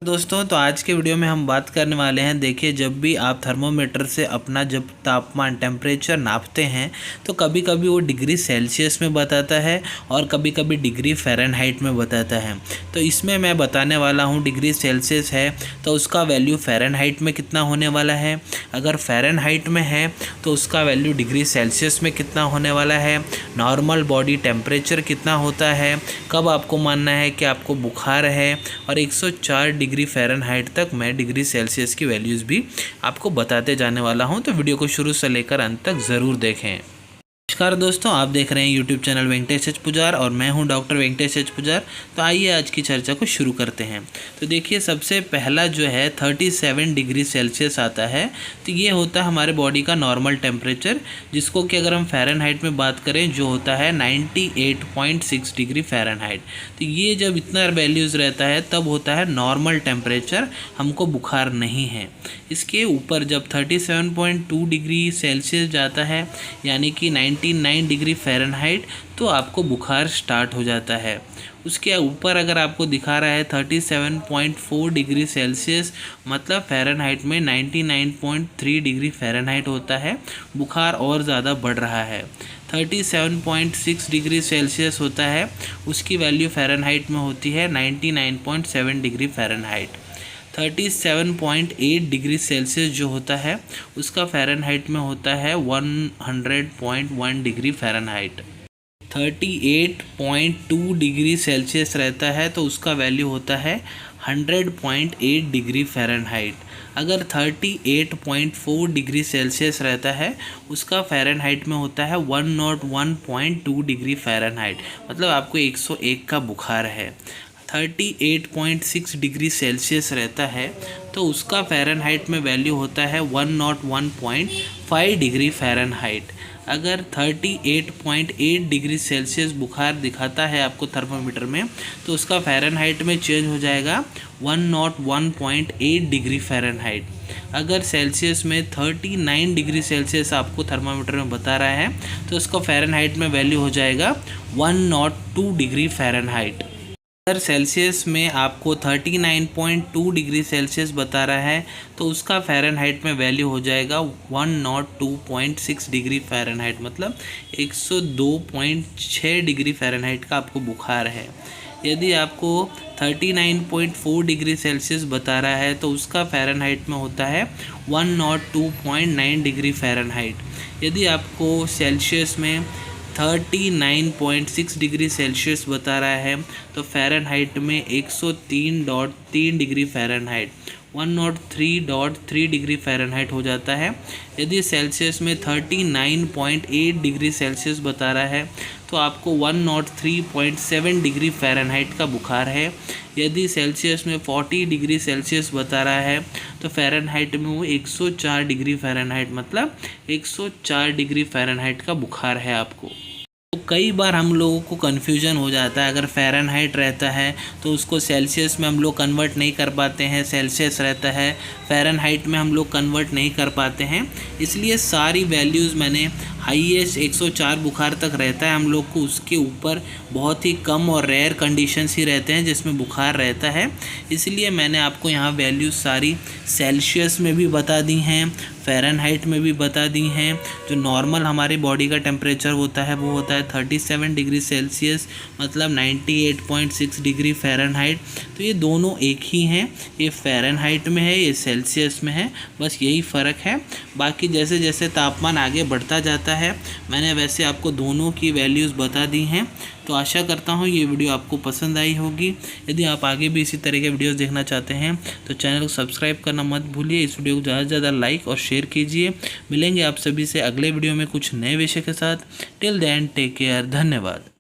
दोस्तों तो आज के वीडियो में हम बात करने वाले हैं। देखिए, जब भी आप थर्मोमीटर से अपना जब तापमान टेम्परेचर नापते हैं तो कभी कभी वो डिग्री सेल्सियस में बताता है और कभी कभी डिग्री फ़ारेनहाइट में बताता है। तो इसमें मैं बताने वाला हूँ डिग्री सेल्सियस है तो उसका वैल्यू फ़ारेनहाइट में कितना होने वाला है, अगर फ़ारेनहाइट में है तो उसका वैल्यू डिग्री सेल्सियस में कितना होने वाला है, नॉर्मल बॉडी टेम्परेचर कितना होता है, कब आपको मानना है कि आपको बुखार है, और 104 डिग्री फ़ारेनहाइट तक मैं डिग्री सेल्सियस की वैल्यूज़ भी आपको बताते जाने वाला हूं। तो वीडियो को शुरू से लेकर अंत तक ज़रूर देखें। नमस्कार दोस्तों, आप देख रहे हैं यूट्यूब चैनल वेंकटेश एच पुजार और मैं हूं डॉक्टर वेंकटेश एच पुजार। तो आइए आज की चर्चा को शुरू करते हैं। तो देखिए, सबसे पहला जो है 37 डिग्री सेल्सियस आता है। तो ये होता है हमारे बॉडी का नॉर्मल टेम्परेचर, जिसको कि अगर हम फ़ारेनहाइट में बात करें जो होता है 98.6 डिग्री फ़ारेनहाइट। तो ये जब इतना वैल्यूज़ रहता है तब होता है नॉर्मल टेम्परेचर, हमको बुखार नहीं है। इसके ऊपर जब 37.2 डिग्री सेल्सियस जाता है यानी कि 99 डिग्री फ़ारेनहाइट, तो आपको बुखार स्टार्ट हो जाता है। उसके ऊपर अगर आपको दिखा रहा है 37.4 डिग्री सेल्सियस, मतलब फ़ारेनहाइट में 99.3 डिग्री फ़ारेनहाइट होता है, बुखार और ज़्यादा बढ़ रहा है। 37.6 डिग्री सेल्सियस होता है, उसकी वैल्यू फ़ारेनहाइट में होती है 99.7 डिग्री फ़ारेनहाइट। 37.8 डिग्री सेल्सियस जो होता है उसका फ़ारेनहाइट में होता है 100.1 डिग्री फ़ारेनहाइट। 38.2 डिग्री सेल्सियस रहता है तो उसका वैल्यू होता है 100.8 डिग्री फ़ारेनहाइट। अगर 38.4 डिग्री सेल्सियस रहता है उसका फ़ारेनहाइट में होता है 101.2 डिग्री फ़ारेनहाइट, मतलब आपको 101 का बुखार है। 38.6 डिग्री सेल्सियस रहता है तो उसका फ़ारेनहाइट में वैल्यू होता है 101.5 डिग्री फ़ारेनहाइट। अगर 38.8 डिग्री सेल्सियस बुखार दिखाता है आपको थर्मामीटर में तो उसका फ़ारेनहाइट में चेंज हो जाएगा 101.8 डिग्री फ़ारेनहाइट। अगर सेल्सियस में 39 डिग्री सेल्सियस आपको थर्मामीटर में बता रहा है तो उसका फ़ारेनहाइट में वैल्यू हो जाएगा 102 डिग्री फ़ारेनहाइट। अगर सेल्सियस में आपको 39.2 डिग्री सेल्सियस बता रहा है तो उसका फ़ारेनहाइट में वैल्यू हो जाएगा 102.6 डिग्री फ़ारेनहाइट, मतलब 102.6 डिग्री फ़ारेनहाइट का आपको बुखार है। यदि आपको 39.4 डिग्री सेल्सियस बता रहा है तो उसका फ़ारेनहाइट में होता है 102.9 डिग्री फ़ारेनहाइट। यदि आपको सेल्सियस में 39.6 डिग्री सेल्सियस बता रहा है तो फ़ारेनहाइट में 103.3 डिग्री फ़ारेनहाइट, 103.3 डिग्री फ़ारेनहाइट हो जाता है। यदि सेल्सियस में 39.8 डिग्री सेल्सियस बता रहा है तो आपको 103.7 डिग्री फ़ारेनहाइट का बुखार है। यदि सेल्सियस में 40 डिग्री सेल्सियस बता रहा है तो फ़ारेनहाइट में वो 104 डिग्री फ़ारेनहाइट, मतलब 104 डिग्री फ़ारेनहाइट का बुखार है आपको। तो कई बार हम लोगों को कन्फ्यूजन हो जाता है, अगर फ़ारेनहाइट रहता है तो उसको सेल्सियस में हम लोग कन्वर्ट नहीं कर पाते हैं, सेल्सियस रहता है फ़ारेनहाइट में हम लोग कन्वर्ट नहीं कर पाते हैं। इसलिए सारी वैल्यूज़ मैंने हाईएस्ट 104 बुखार तक रहता है हम लोग को, उसके ऊपर बहुत ही कम और रेयर कंडीशंस ही रहते हैं जिसमें बुखार रहता है। इसलिए मैंने आपको यहाँ वैल्यूज़ सारी सेल्सियस में भी बता दी हैं, फ़ारेनहाइट में भी बता दी हैं। जो नॉर्मल हमारे बॉडी का टेम्परेचर होता है वो होता है 37 डिग्री सेल्सियस, मतलब 98.6 डिग्री फ़ारेनहाइट। तो ये दोनों एक ही हैं, ये फ़ारेनहाइट में है, ये सेल्सियस में है, बस यही फ़र्क है। बाकी जैसे जैसे तापमान आगे बढ़ता जाता है मैंने वैसे आपको दोनों की वैल्यूज़ बता दी हैं। तो आशा करता हूँ ये वीडियो आपको पसंद आई होगी। यदि आप आगे भी इसी तरह के वीडियोस देखना चाहते हैं तो चैनल को सब्सक्राइब करना मत भूलिए। इस वीडियो को ज़्यादा से ज़्यादा लाइक और शेयर कीजिए। मिलेंगे आप सभी से अगले वीडियो में कुछ नए विषय के साथ। टिल देन टेक केयर, धन्यवाद।